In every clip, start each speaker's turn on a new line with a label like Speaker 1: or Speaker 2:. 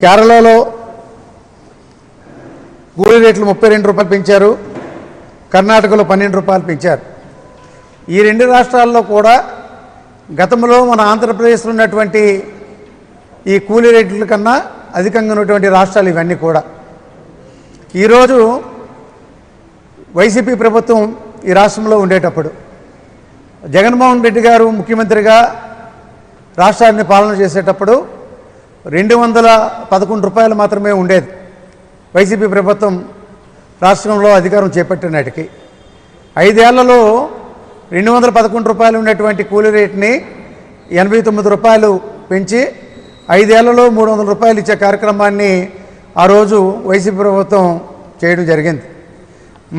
Speaker 1: కేరళలో కూలీ రేట్లు 32 రూపాయలు పెంచారు, కర్ణాటకలో 12 రూపాయలు పెంచారు. ఈ రెండు రాష్ట్రాల్లో కూడా గతంలో మన ఆంధ్రప్రదేశ్లో ఉన్నటువంటి ఈ కూలీ రేట్ల కన్నా అధికంగా ఉన్నటువంటి రాష్ట్రాలు ఇవన్నీ కూడా. ఈరోజు వైసీపీ ప్రభుత్వం ఈ రాష్ట్రంలో ఉండేటప్పుడు జగన్మోహన్ రెడ్డి గారు ముఖ్యమంత్రిగా రాష్ట్రాన్ని పాలన చేసేటప్పుడు 211 రూపాయలు మాత్రమే ఉండేది. వైసీపీ ప్రభుత్వం రాష్ట్రంలో అధికారం చేపట్టిన నాటికి 5 ఏళ్లలో 211 రూపాయలు ఉన్నటువంటి కూలీ రేట్ని 89 రూపాయలు పెంచి 5 ఏళ్లలో 300 రూపాయలు ఇచ్చే కార్యక్రమాన్ని ఆ రోజు వైసీపీ ప్రభుత్వం చేయడం జరిగింది.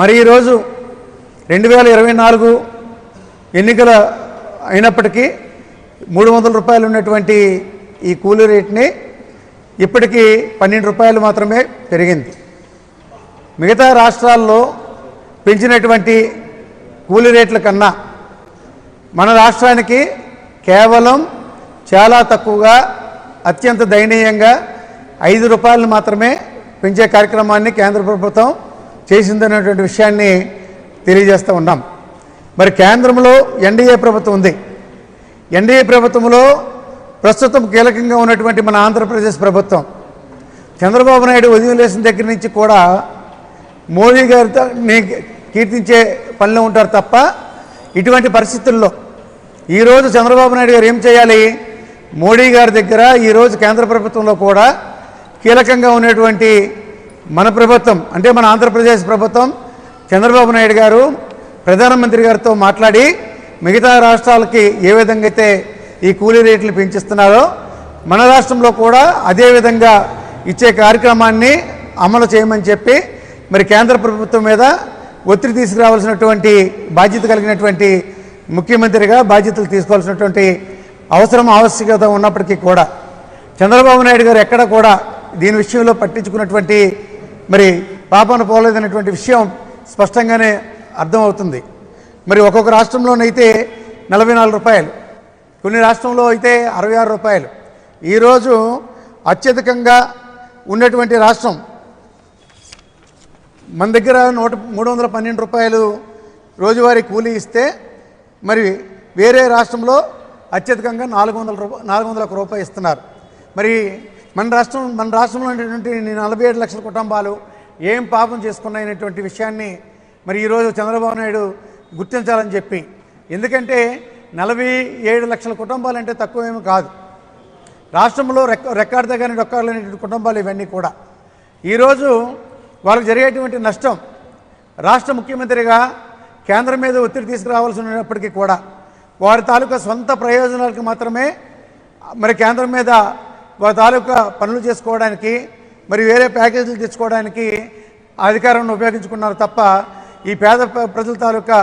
Speaker 1: మరి ఈరోజు 2024 ఎన్నికల అయినప్పటికీ 300 రూపాయలు ఉన్నటువంటి ఈ కూలీ రేట్ని ఇప్పటికీ 12 రూపాయలు మాత్రమే పెరిగింది. మిగతా రాష్ట్రాల్లో పెంచినటువంటి కూలీ రేట్ల కన్నా మన రాష్ట్రానికి కేవలం చాలా తక్కువగా, అత్యంత దయనీయంగా 5 రూపాయలు మాత్రమే పెంచే కార్యక్రమాన్ని కేంద్ర ప్రభుత్వం చేసిందనేటువంటి విషయాన్ని తెలియజేస్తూ ఉన్నాం. మరి కేంద్రంలో ఎన్డీఏ ప్రభుత్వం ఉంది. ఎన్డీఏ ప్రభుత్వంలో ప్రస్తుతం కీలకంగా ఉన్నటువంటి మన ఆంధ్రప్రదేశ్ ప్రభుత్వం చంద్రబాబు నాయుడు ఉదయం లేచిన దగ్గర నుంచి కూడా మోడీ గారితో కీర్తించే పనిలో ఉంటారు తప్ప, ఇటువంటి పరిస్థితుల్లో ఈరోజు చంద్రబాబు నాయుడు గారు ఏం చేయాలి? మోడీ గారి దగ్గర ఈరోజు కేంద్ర ప్రభుత్వంలో కూడా కీలకంగా ఉన్నటువంటి మన ప్రభుత్వం అంటే మన ఆంధ్రప్రదేశ్ ప్రభుత్వం చంద్రబాబు నాయుడు గారు ప్రధానమంత్రి గారితో మాట్లాడి మిగతా రాష్ట్రాలకి ఏ విధంగా అయితే ఈ కూలీ రేట్లు పెంచిస్తున్నారో మన రాష్ట్రంలో కూడా అదేవిధంగా ఇచ్చే కార్యక్రమాన్ని అమలు చేయమని చెప్పి మరి కేంద్ర ప్రభుత్వం మీద ఒత్తిడి తీసుకురావాల్సినటువంటి బాధ్యత కలిగినటువంటి ముఖ్యమంత్రిగా బాధ్యతలు తీసుకోవాల్సినటువంటి ఆవశ్యకత ఉన్నప్పటికీ కూడా చంద్రబాబు నాయుడు గారు ఎక్కడ కూడా దీని విషయంలో పట్టించుకున్నటువంటి మరి పాపన పోలేదనేటువంటి విషయం స్పష్టంగానే అర్థమవుతుంది. మరి ఒక్కొక్క రాష్ట్రంలోనైతే 44 రూపాయలు, కొన్ని రాష్ట్రంలో అయితే 66 రూపాయలు. ఈరోజు అత్యధికంగా ఉన్నటువంటి రాష్ట్రం మన దగ్గర 312 రూపాయలు రోజువారీ కూలీ ఇస్తే మరి వేరే రాష్ట్రంలో అత్యధికంగా 401 రూపాయలు ఇస్తున్నారు. మరి మన రాష్ట్రంలో ఉన్నటువంటి 47 లక్షల కుటుంబాలు ఏం పాపం చేసుకున్నాయనేటువంటి విషయాన్ని మరి ఈరోజు చంద్రబాబు నాయుడు గుర్తించాలని చెప్పి, ఎందుకంటే 47 లక్షల కుటుంబాలు అంటే తక్కువేమీ కాదు. రాష్ట్రంలో రికార్డు దగ్గర లేనటువంటి కుటుంబాలు ఇవన్నీ కూడా. ఈరోజు వాళ్ళకి జరిగేటువంటి నష్టం రాష్ట్ర ముఖ్యమంత్రిగా కేంద్రం మీద ఒత్తిడి తీసుకురావాల్సి ఉన్నప్పటికీ కూడా వారి తాలూకా సొంత ప్రయోజనాలకు మాత్రమే మరి కేంద్రం మీద వారి తాలూకా పనులు చేసుకోవడానికి మరి వేరే ప్యాకేజీలు తెచ్చుకోవడానికి అధికారాన్ని ఉపయోగించుకున్నారు తప్ప ఈ పేద ప్రజల తాలూకా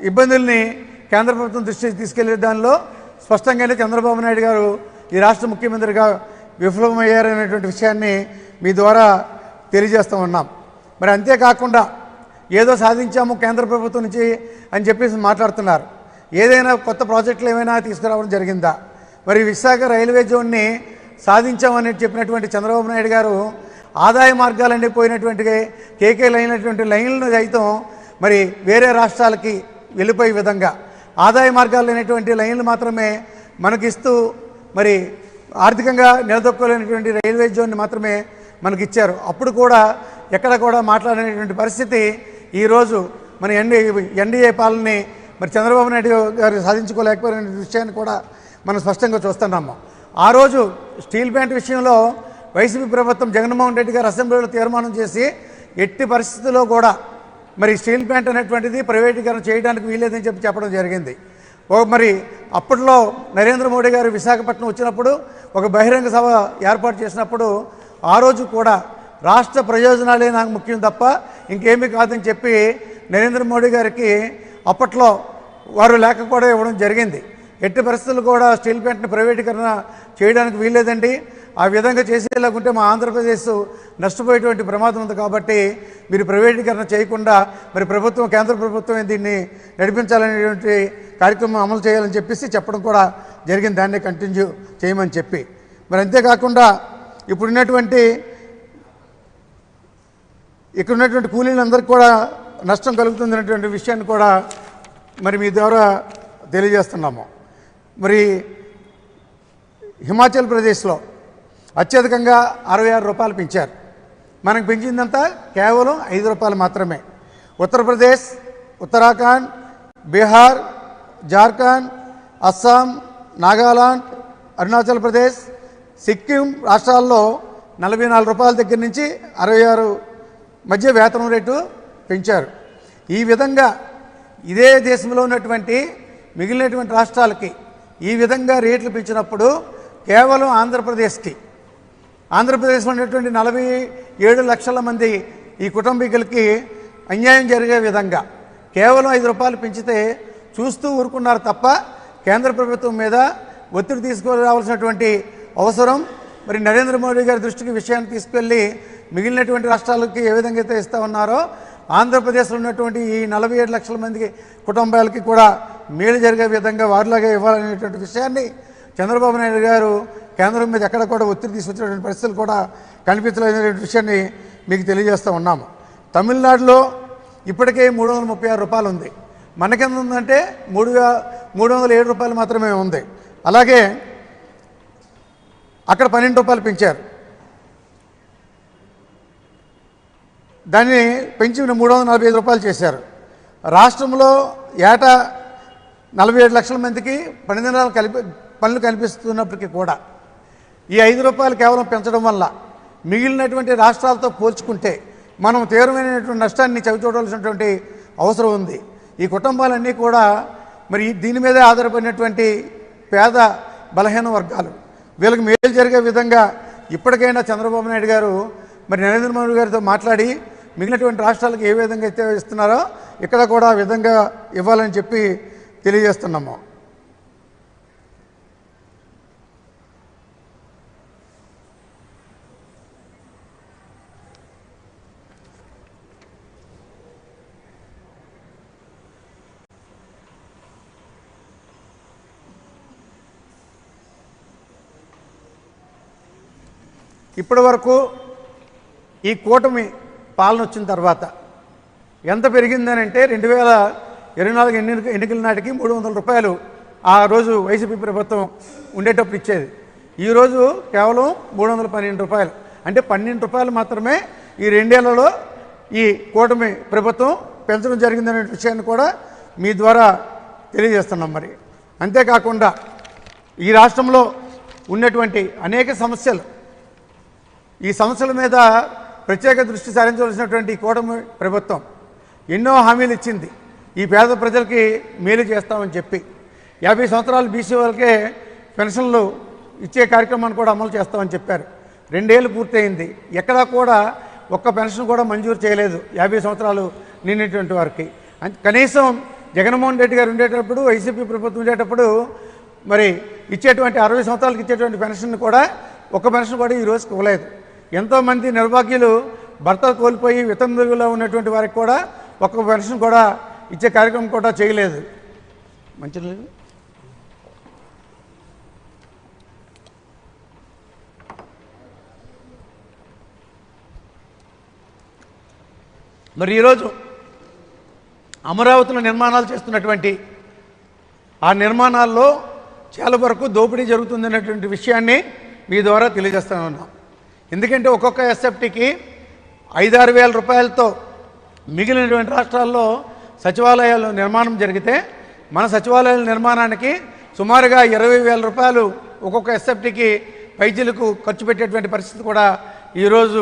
Speaker 1: ఇబ్బందుల్ని కేంద్ర ప్రభుత్వం దృష్టికి తీసుకెళ్లే దానిలో స్పష్టంగానే చంద్రబాబు నాయుడు గారు ఈ రాష్ట్ర ముఖ్యమంత్రిగా విఫలమయ్యారనేటువంటి విషయాన్ని మీ ద్వారా తెలియజేస్తూ ఉన్నాం. మరి అంతేకాకుండా ఏదో సాధించాము కేంద్ర ప్రభుత్వం నుంచి అని చెప్పేసి మాట్లాడుతున్నారు. ఏదైనా కొత్త ప్రాజెక్టులు ఏమైనా తీసుకురావడం జరిగిందా? మరి విశాఖ రైల్వే జోన్ని సాధించామని చెప్పినటువంటి చంద్రబాబు నాయుడు గారు ఆదాయ మార్గాలన్నీ పోయినటువంటి కేకేలు అయినటువంటి లైన్లను సైతం మరి వేరే రాష్ట్రాలకి వెళ్ళిపోయే విధంగా ఆదాయ మార్గాలు లేనటువంటి లైన్లు మాత్రమే మనకిస్తూ మరి ఆర్థికంగా నిలదొక్కలేనటువంటి రైల్వే జోన్ని మాత్రమే మనకిచ్చారు. అప్పుడు కూడా ఎక్కడ కూడా మాట్లాడేటువంటి పరిస్థితి ఈరోజు మన ఎన్డీఏ పాలనని మరి చంద్రబాబు నాయుడు గారు సాధించుకోలేకపోయిన విషయాన్ని కూడా మనం స్పష్టంగా చూస్తున్నాము. ఆ రోజు స్టీల్ ప్లాంట్ విషయంలో వైసీపీ ప్రభుత్వం జగన్మోహన్ రెడ్డి గారు అసెంబ్లీలో తీర్మానం చేసి ఎట్టి పరిస్థితుల్లో కూడా మరి స్టీల్ ప్లాంట్ అనేటువంటిది ప్రైవేటీకరణ చేయడానికి వీల్లేదని చెప్పడం జరిగింది. మరి అప్పట్లో నరేంద్ర మోడీ గారు విశాఖపట్నం వచ్చినప్పుడు ఒక బహిరంగ సభ ఏర్పాటు చేసినప్పుడు ఆ రోజు కూడా రాష్ట్ర ప్రయోజనాలే నాకు ముఖ్యం తప్ప ఇంకేమీ కాదని చెప్పి నరేంద్ర మోడీ గారికి అప్పట్లో వారు లేఖ కూడా ఇవ్వడం జరిగింది. ఎట్టి పరిస్థితులు కూడా స్టీల్ ప్లాంట్ని ప్రైవేటీకరణ చేయడానికి వీల్లేదండి, ఆ విధంగా చేసేలాగుంటే మా ఆంధ్రప్రదేశ్ నష్టపోయేటువంటి ప్రమాదం ఉంది కాబట్టి మీరు ప్రైవేటీకరణ చేయకుండా మరి ప్రభుత్వం కేంద్ర ప్రభుత్వం దీన్ని నడిపించాలనేటువంటి కార్యక్రమం అమలు చేయాలని చెప్పేసి చెప్పడం కూడా జరిగింది. దాన్నే కంటిన్యూ చేయమని చెప్పి మరి అంతేకాకుండా ఇక్కడ ఉన్నటువంటి కూలీలందరికీ కూడా నష్టం కలుగుతుంది అనేటువంటి విషయాన్ని కూడా మరి మీ ద్వారా తెలియజేస్తున్నాము. మరి హిమాచల్ ప్రదేశ్లో అత్యధికంగా 66 రూపాయలు పెంచారు. మనకు పెంచిందంతా కేవలం 5 రూపాయలు మాత్రమే. ఉత్తరప్రదేశ్, ఉత్తరాఖండ్, బీహార్, జార్ఖండ్, అస్సాం, నాగాలాండ్, అరుణాచల్ ప్రదేశ్, సిక్కిం రాష్ట్రాల్లో 44 రూపాయల దగ్గర నుంచి 66 మధ్య వేతనం రేటు పెంచారు. ఈ విధంగా ఇదే దేశంలో ఉన్నటువంటి మిగిలినటువంటి రాష్ట్రాలకి ఈ విధంగా రేట్లు పెంచినప్పుడు కేవలం ఆంధ్రప్రదేశ్లో ఉన్నటువంటి 47 లక్షల మంది ఈ కుటుంబీకులకి అన్యాయం జరిగే విధంగా కేవలం 5 రూపాయలు పెంచితే చూస్తూ ఊరుకున్నారు తప్ప కేంద్ర ప్రభుత్వం మీద ఒత్తిడి తీసుకురావాల్సినటువంటి అవసరం మరి నరేంద్ర మోడీ గారి దృష్టికి విషయాన్ని తీసుకెళ్ళి మిగిలినటువంటి రాష్ట్రాలకి ఏ విధంగా అయితే ఇస్తూ ఉన్నారో ఆంధ్రప్రదేశ్లో ఉన్నటువంటి ఈ 47 లక్షల మంది కుటుంబాలకి కూడా మేలు జరిగే విధంగా వారిలాగా ఇవ్వాలనేటువంటి విషయాన్ని చంద్రబాబు నాయుడు గారు కేంద్రం మీద ఎక్కడ కూడా ఒత్తిడి తీసుకొచ్చినటువంటి పరిస్థితులు కూడా కనిపించలేనటువంటి విషయాన్ని మీకు తెలియజేస్తూ ఉన్నాము. తమిళనాడులో ఇప్పటికే 336 రూపాయలు ఉంది. మనకెంత ఉందంటే 307 రూపాయలు మాత్రమే ఉంది. అలాగే అక్కడ 12 రూపాయలు పెంచారు. దాన్ని పెంచి 345 రూపాయలు చేశారు. రాష్ట్రంలో ఏటా 47 లక్షల మందికి పనులు కల్పిస్తున్నప్పటికీ కూడా ఈ 5 రూపాయలు కేవలం పెంచడం వల్ల మిగిలినటువంటి రాష్ట్రాలతో పోల్చుకుంటే మనం తీవ్రమైనటువంటి నష్టాన్ని చవిచూడాల్సినటువంటి అవసరం ఉంది. ఈ కుటుంబాలన్నీ కూడా మరి దీని మీదే ఆధారపడినటువంటి పేద బలహీన వర్గాలు. వీళ్ళకి మేలు జరిగే విధంగా ఇప్పటికైనా చంద్రబాబు నాయుడు గారు మరి నరేంద్ర మోడీ గారితో మాట్లాడి మిగిలినటువంటి రాష్ట్రాలకు ఏ విధంగా అయితే ఇస్తున్నారో ఇక్కడ కూడా ఆ విధంగా ఇవ్వాలని చెప్పి తెలియజేస్తున్నాము. ఇప్పటి వరకు ఈ కూటమి పాలన వచ్చిన తర్వాత ఎంత పెరిగిందనంటే 2024 ఎన్నికల నాటికి 300 రూపాయలు ఆ రోజు వైసీపీ ప్రభుత్వం ఉండేటప్పుడు ఇచ్చేది. ఈరోజు కేవలం 312 రూపాయలు, అంటే 12 రూపాయలు మాత్రమే ఈ 2 ఏళ్లలో ఈ కూటమి ప్రభుత్వం పెంచడం జరిగిందనే విషయాన్ని కూడా మీ ద్వారా తెలియజేస్తున్నాం. మరి అంతేకాకుండా ఈ రాష్ట్రంలో ఉన్నటువంటి అనేక సమస్యలు, ఈ సమస్యల మీద ప్రత్యేక దృష్టి సారించవలసినటువంటి కూటమి ప్రభుత్వం ఎన్నో హామీలు ఇచ్చింది. ఈ పేద ప్రజలకి మేలు చేస్తామని చెప్పి 50 సంవత్సరాలు బీసీ వాళ్ళకే పెన్షన్లు ఇచ్చే కార్యక్రమాన్ని కూడా అమలు చేస్తామని చెప్పారు. 2 ఏళ్ళు పూర్తయింది. ఎక్కడా కూడా ఒక్క పెన్షన్ కూడా మంజూరు చేయలేదు 50 సంవత్సరాలు నిండినటువంటి వారికి. కనీసం జగన్మోహన్ రెడ్డి గారు ఉండేటప్పుడు, వైసీపీ ప్రభుత్వం ఉండేటప్పుడు మరి ఇచ్చేటువంటి 60 సంవత్సరాలకు ఇచ్చేటువంటి పెన్షన్ కూడా ఒక్క పెన్షన్ కూడా ఈ రోజుకి ఇవ్వలేదు. ఎంతోమంది నిర్భాగ్యులు భర్త కోల్పోయి వితంతువులో ఉన్నటువంటి వారికి కూడా ఒక్క పెన్షన్ కూడా ఇచ్చే కార్యక్రమం కూడా చేయలేదు. మంచిది. మరి ఈరోజు అమరావతిలో నిర్మాణాలు చేస్తున్నటువంటి ఆ నిర్మాణాల్లో చాలా వరకు దోపిడీ జరుగుతుందనేటువంటి విషయాన్ని మీ ద్వారా తెలియజేస్తూ ఉన్నాం. ఎందుకంటే ఒక్కొక్క ఎస్ఎఫ్టీకి 5-6 వేల రూపాయలతో మిగిలినటువంటి రాష్ట్రాల్లో సచివాలయాల నిర్మాణం జరిగితే మన సచివాలయాల నిర్మాణానికి సుమారుగా 20,000 రూపాయలు ఒక్కొక్క ఎస్ఎఫ్టీకి పైచీలకు ఖర్చు పెట్టేటువంటి పరిస్థితి కూడా ఈరోజు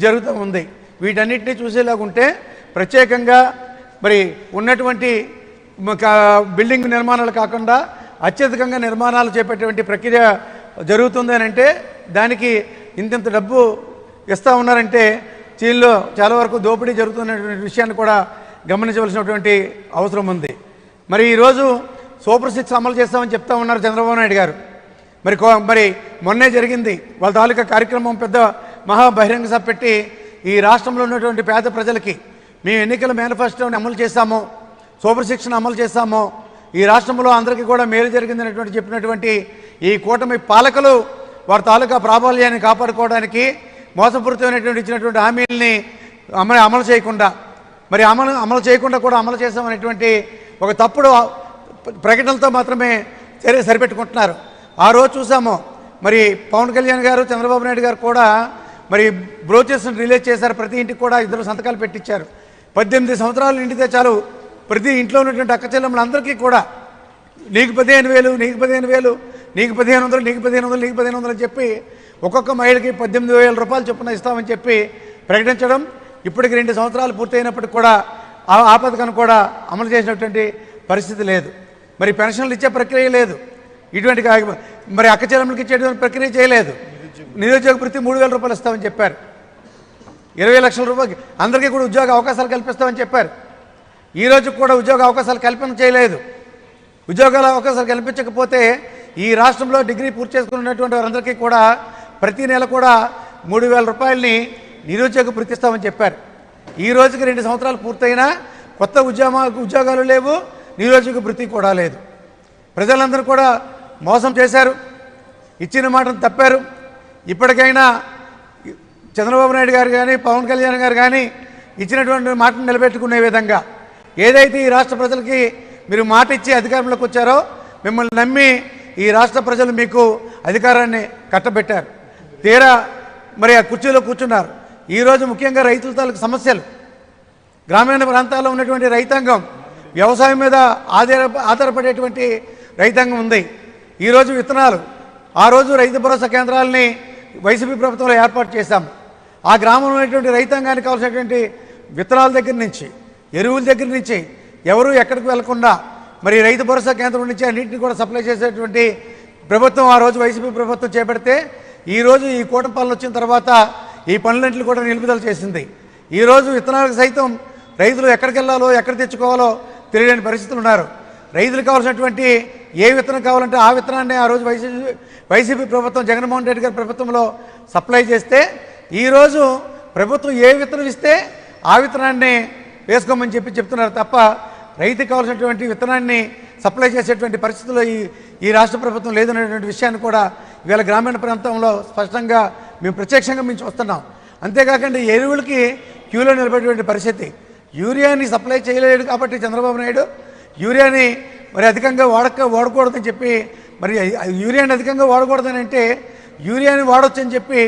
Speaker 1: జరుగుతూ ఉంది. వీటన్నిటినీ చూసేలాగుంటే ప్రత్యేకంగా మరి ఉన్నటువంటి బిల్డింగ్ నిర్మాణాలు కాకుండా అత్యధికంగా నిర్మాణాలు చేపట్టేటువంటి ప్రక్రియ జరుగుతుంది అని అంటే దానికి ఇంత డబ్బు ఇస్తూ ఉన్నారంటే దీనిలో చాలా వరకు దోపిడీ జరుగుతున్నటువంటి విషయాన్ని కూడా గమనించవలసినటువంటి అవసరం ఉంది. మరి ఈరోజు సూపర్ 6 అమలు చేస్తామని చెప్తా ఉన్నారు చంద్రబాబు నాయుడు గారు. మరి మొన్నే జరిగింది వాళ్ళ తాలూకా కార్యక్రమం, పెద్ద మహా బహిరంగ సభ పెట్టి ఈ రాష్ట్రంలో ఉన్నటువంటి పేద ప్రజలకి మేము ఎన్నికల మేనిఫెస్టోని అమలు చేశాము, సూపర్ 6 అమలు చేశాము, ఈ రాష్ట్రంలో అందరికీ కూడా మేలు జరిగిందనేటువంటి చెప్పినటువంటి ఈ కూటమి పాలకులు వారి తాలూకా ప్రాబల్యాన్ని కాపాడుకోవడానికి మోసపూరితమైనటువంటి ఇచ్చినటువంటి హామీల్ని అమలు చేయకుండా అమలు చేయకుండా కూడా అమలు చేస్తామనేటువంటి ఒక తప్పుడు ప్రకటనలతో మాత్రమే సరిపెట్టుకుంటున్నారు. ఆ రోజు చూసాము, మరి పవన్ కళ్యాణ్ గారు, చంద్రబాబు నాయుడు గారు కూడా మరి బ్రోచర్స్ని రిలీజ్ చేశారు. ప్రతి ఇంటికి కూడా 2 సంతకాలు పెట్టించారు. 18 సంవత్సరాలు నిండితే చాలు ప్రతి ఇంట్లో ఉన్నటువంటి అక్క చెల్లెమ్మలందరికీ కూడా నీకు 15,000, నీకు 15,000, నీకు 1,500, నీకు 1,500, నీకు 1,500 అని చెప్పి ఒక్కొక్క మహిళకి 18,000 రూపాయలు చొప్పున ఇస్తామని చెప్పి ప్రకటించడం. ఇప్పటికి 2 సంవత్సరాలు పూర్తయినప్పటికి కూడా ఆ పథకాన్ని కూడా అమలు చేసినటువంటి పరిస్థితి లేదు. మరి పెన్షన్లు ఇచ్చే ప్రక్రియ లేదు. ఇటువంటి మరి అక్క చెల్లెమ్మలకి ఇచ్చేటువంటి ప్రక్రియ చేయలేదు. నిరుద్యోగ వృత్తి 3,000 రూపాయలు ఇస్తామని చెప్పారు. 20 లక్షల రూపాయలు అందరికీ కూడా ఉద్యోగ అవకాశాలు కల్పిస్తామని చెప్పారు. ఈ రోజు కూడా ఉద్యోగ అవకాశాలు కల్పన చేయలేదు. ఉద్యోగాల అవకాశాలు కల్పించకపోతే ఈ రాష్ట్రంలో డిగ్రీ పూర్తి చేసుకున్నటువంటి వారందరికీ కూడా ప్రతి నెల కూడా 3,000 రూపాయలని నిరుద్యోగ వృత్తి ఇస్తామని చెప్పారు. ఈ రోజుకి 2 సంవత్సరాలు పూర్తయినా కొత్త ఉద్యోగాలు లేవు, నిరుద్యోగ వృత్తి కూడా లేదు. ప్రజలందరూ కూడా మోసం చేశారు, ఇచ్చిన మాటను తప్పారు. ఇప్పటికైనా చంద్రబాబు నాయుడు గారు కానీ, పవన్ కళ్యాణ్ గారు కానీ ఇచ్చినటువంటి మాటను నిలబెట్టుకునే విధంగా ఏదైతే ఈ రాష్ట్ర ప్రజలకి మీరు మాట ఇచ్చి అధికారంలోకి వచ్చారో, మిమ్మల్ని నమ్మి ఈ రాష్ట్ర ప్రజలు మీకు అధికారాన్ని కట్టబెట్టారు. తీరా మరి ఆ కుర్చీలో కూర్చున్నారు. ఈరోజు ముఖ్యంగా రైతుల తాలూకు సమస్యలు, గ్రామీణ ప్రాంతాల్లో ఉన్నటువంటి రైతాంగం వ్యవసాయం మీద ఆధారపడేటువంటి రైతాంగం ఉంది. ఈరోజు విత్తనాలు, ఆ రోజు రైతు భరోసా కేంద్రాలని వైసీపీ ప్రభుత్వంలో ఏర్పాటు చేశాం. ఆ గ్రామంలో ఉన్నటువంటి రైతాంగానికి కావాల్సినటువంటి విత్తనాల దగ్గర నుంచి, ఎరువుల దగ్గర నుంచి ఎవరు ఎక్కడికి వెళ్లకుండా మరి రైతు భరోసా కేంద్రం నుంచి అన్నింటినీ కూడా సప్లై చేసేటువంటి ప్రభుత్వం ఆ రోజు వైసీపీ ప్రభుత్వం చేపడితే, ఈరోజు ఈ కూటమి పాలన వచ్చిన తర్వాత ఈ పనులన్నింటినీ కూడా నిలుపుదల చేసింది. ఈరోజు విత్తనాలకు సైతం రైతులు ఎక్కడికి వెళ్ళాలో, ఎక్కడ తెచ్చుకోవాలో తెలియని పరిస్థితులు ఉన్నారు. రైతులకు కావాల్సినటువంటి ఏ విత్తనం కావాలంటే ఆ విత్తనాన్ని ఆ రోజు వైసీపీ ప్రభుత్వం, జగన్మోహన్ రెడ్డి గారి ప్రభుత్వంలో సప్లై చేస్తే, ఈరోజు ప్రభుత్వం ఏ విత్తనం ఇస్తే ఆ విత్తనాన్ని వేసుకోమని చెప్తున్నారు తప్ప రైతుకు కావాల్సినటువంటి విత్తనాన్ని సప్లై చేసేటువంటి పరిస్థితుల్లో ఈ రాష్ట్ర ప్రభుత్వం లేదనేటువంటి విషయాన్ని కూడా ఇవాళ గ్రామీణ ప్రాంతంలో స్పష్టంగా మేము ప్రత్యక్షంగా మేము చూస్తున్నాం. అంతేకాకుండా ఎరువులకి క్యూలో నిలబడేటువంటి పరిస్థితి. యూరియాని సప్లై చేయలేడు కాబట్టి చంద్రబాబు నాయుడు యూరియాని మరి అధికంగా వాడకూడదని చెప్పి, మరి యూరియాని అధికంగా వాడకూడదని అంటే యూరియాని వాడొచ్చని చెప్పి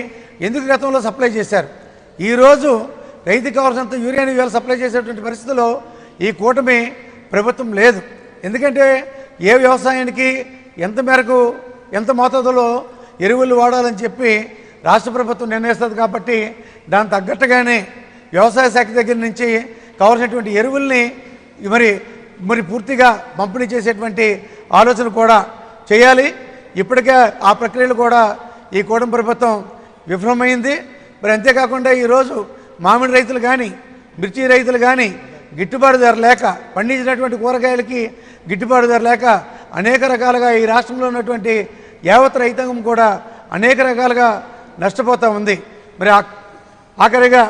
Speaker 1: ఎందుకు గతంలో సప్లై చేశారు. ఈరోజు రైతుకు కావాల్సినంత యూరియాని ఇవాళ సప్లై చేసేటువంటి పరిస్థితుల్లో ఈ కూటమి ప్రభుత్వం లేదు. ఎందుకంటే ఏ వ్యవసాయానికి ఎంత మేరకు ఎంత మోతాదులో ఎరువులు వాడాలని చెప్పి రాష్ట్ర ప్రభుత్వం నిర్ణయిస్తుంది. కాబట్టి దాని తగ్గట్టుగానే వ్యవసాయ శాఖ దగ్గర నుంచి కావాల్సినటువంటి ఎరువుల్ని మరి పూర్తిగా పంపిణీ చేసేటువంటి ఆలోచన కూడా చేయాలి. ఇప్పటికే ఆ ప్రక్రియలు కూడా ఈ కూటమి ప్రభుత్వం విఫలమైంది. మరి అంతేకాకుండా ఈరోజు మామిడి రైతులు కానీ, మిర్చి రైతులు కానీ గిట్టుబాటు ధర లేక, పండించినటువంటి కూరగాయలకి గిట్టుబాటు ధర లేక అనేక రకాలుగా ఈ రాష్ట్రంలో ఉన్నటువంటి యావత్ రైతాంగం కూడా అనేక రకాలుగా నష్టపోతూ ఉంది. మరి ఆఖరిగా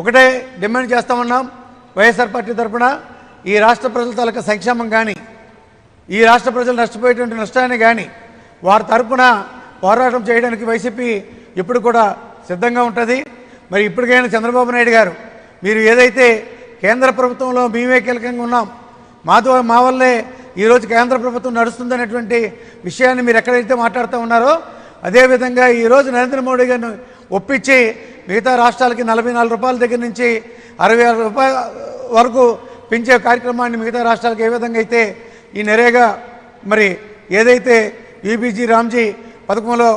Speaker 1: ఒకటే డిమాండ్ చేస్తామన్నాం వైఎస్ఆర్ పార్టీ తరఫున, ఈ రాష్ట్ర ప్రజల తాలూకా సంక్షేమం కానీ, ఈ రాష్ట్ర ప్రజలు నష్టపోయేటువంటి నష్టాన్ని కానీ వారి తరఫున పోరాటం చేయడానికి వైసీపీ ఇప్పుడు కూడా సిద్ధంగా ఉంటుంది. మరి ఇప్పటికైనా చంద్రబాబు నాయుడు గారు, మీరు ఏదైతే కేంద్ర ప్రభుత్వంలో మేమే కీలకంగా ఉన్నాం, మా వల్లే ఈరోజు కేంద్ర ప్రభుత్వం నడుస్తుందనేటువంటి విషయాన్ని మీరు ఎక్కడైతే మాట్లాడుతూ ఉన్నారో, అదేవిధంగా ఈరోజు నరేంద్ర మోడీ గారిని ఒప్పించి మిగతా రాష్ట్రాలకి 44 రూపాయల దగ్గర నుంచి 66 రూపాయల వరకు పెంచే కార్యక్రమాన్ని మిగతా రాష్ట్రాలకు ఏ విధంగా అయితే ఈ నరేగా మరి ఏదైతే యూబీజీ రామ్జీ పథకంలో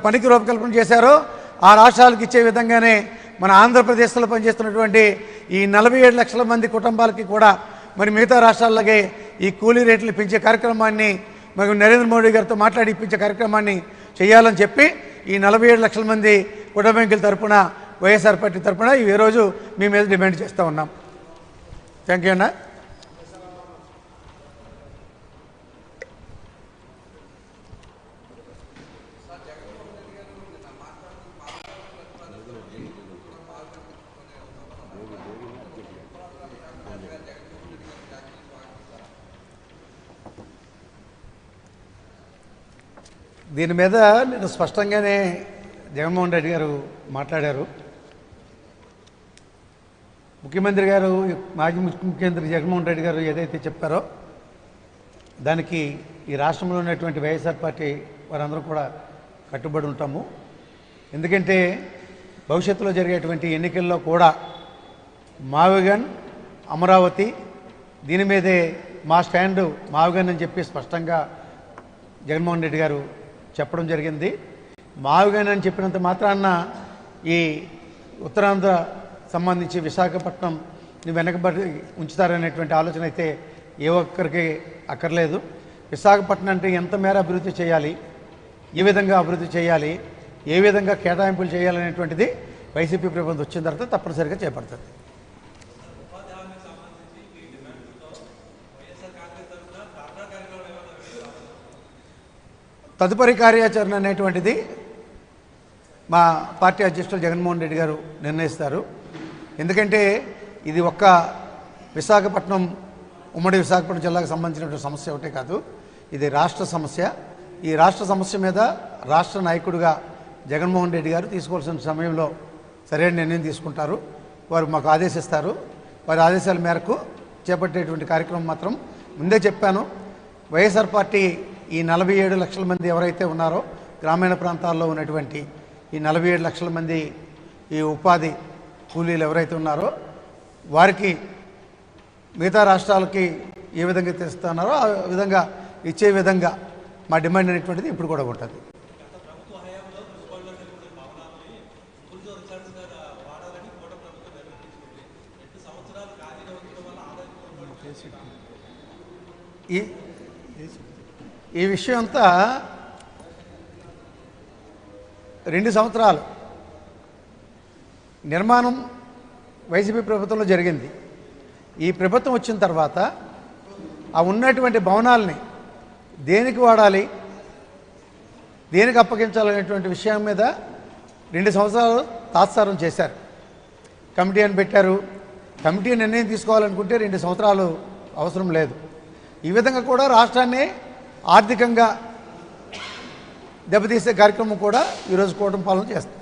Speaker 1: పనికి రూపకల్పన చేశారో ఆ రాష్ట్రాలకు ఇచ్చే విధంగానే మన ఆంధ్రప్రదేశ్లో పనిచేస్తున్నటువంటి ఈ 47 లక్షల మంది కుటుంబాలకి కూడా మరి మిగతా రాష్ట్రాలకే ఈ కూలీ రేట్లు పెంచే కార్యక్రమాన్ని మరి నరేంద్ర మోడీ గారితో మాట్లాడి ఇప్పించే కార్యక్రమాన్ని చేయాలని చెప్పి ఈ 47 లక్షల మంది కుటుంబీకుల తరఫున, వైఎస్ఆర్ పార్టీ తరఫున ఈ రోజు మీ మీద డిమాండ్ చేస్తూ ఉన్నాం. థ్యాంక్ యూ అన్న. దీని మీద నేను స్పష్టంగానే జగన్మోహన్ రెడ్డి గారు మాట్లాడారు. ముఖ్యమంత్రి గారు, మాజీ ముఖ్యమంత్రి జగన్మోహన్ రెడ్డి గారు ఏదైతే చెప్పారో దానికి ఈ రాష్ట్రంలో ఉన్నటువంటి వైఎస్ఆర్ పార్టీ వారందరూ కూడా కట్టుబడి ఉంటాము. ఎందుకంటే భవిష్యత్తులో జరిగేటువంటి ఎన్నికల్లో కూడా మావిగన్, అమరావతి దీని మీదే మా స్టాండు మావిగన్ అని చెప్పి స్పష్టంగా జగన్మోహన్ రెడ్డి గారు చెప్పడం జరిగింది. మావిగన్ అని చెప్పినంత మాత్రాన ఈ ఉత్తరాంధ్ర సంబంధించి విశాఖపట్నం వెనకబడి ఉంచుతారనేటువంటి ఆలోచన అయితే ఏ ఒక్కరికి అక్కర్లేదు. విశాఖపట్నం అంటే ఎంత మేర అభివృద్ధి చేయాలి, ఏ విధంగా అభివృద్ధి చేయాలి, ఏ విధంగా కేటాయింపులు చేయాలనేటువంటిది వైసీపీ ప్రభుత్వం వచ్చిన తర్వాత తప్పనిసరిగా చేపడుతుంది. తదుపరి కార్యాచరణ అనేటువంటిది మా పార్టీ అధ్యక్షులు జగన్మోహన్ రెడ్డి గారు నిర్ణయిస్తారు. ఎందుకంటే ఇది ఒక్క విశాఖపట్నం, ఉమ్మడి విశాఖపట్నం జిల్లాకు సంబంధించినటువంటి సమస్య ఒకటే కాదు, ఇది రాష్ట్ర సమస్య. ఈ రాష్ట్ర సమస్య మీద రాష్ట్ర నాయకుడిగా జగన్మోహన్ రెడ్డి గారు తీసుకోవాల్సిన సమయంలో సరైన నిర్ణయం తీసుకుంటారు. వారు మాకు ఆదేశిస్తారు. వారి ఆదేశాల మేరకు చేపట్టేటువంటి కార్యక్రమం మాత్రం ముందే చెప్పాను. వైఎస్ఆర్ పార్టీ ఈ 47 లక్షల మంది ఎవరైతే ఉన్నారో గ్రామీణ ప్రాంతాల్లో ఉన్నటువంటి ఈ 47 లక్షల మంది ఈ ఉపాధి కూలీలు ఎవరైతే ఉన్నారో వారికి మిగతా రాష్ట్రాలకి ఏ విధంగా తెస్తున్నారో ఆ విధంగా ఇచ్చే విధంగా మా డిమాండ్ అనేటువంటిది ఇప్పుడు కూడా ఉంటుంది. ఈ విషయం అంతా 2 సంవత్సరాలు నిర్మాణం వైసీపీ ప్రభుత్వంలో జరిగింది. ఈ ప్రభుత్వం వచ్చిన తర్వాత ఆ ఉన్నటువంటి భవనాల్ని దేనికి వాడాలి, దేనికి అప్పగించాలనేటువంటి విషయం మీద 2 సంవత్సరాలు తాత్సారం చేశారు. కమిటీ అని పెట్టారు. కమిటీ నిర్ణయం తీసుకోవాలనుకుంటే 2 సంవత్సరాలు అవసరం లేదు. ఈ విధంగా కూడా రాష్ట్రాన్ని ఆర్థికంగా దెబ్బతీసే కార్యక్రమం కూడా ఈరోజు కూటమి పాలన చేస్తుంది.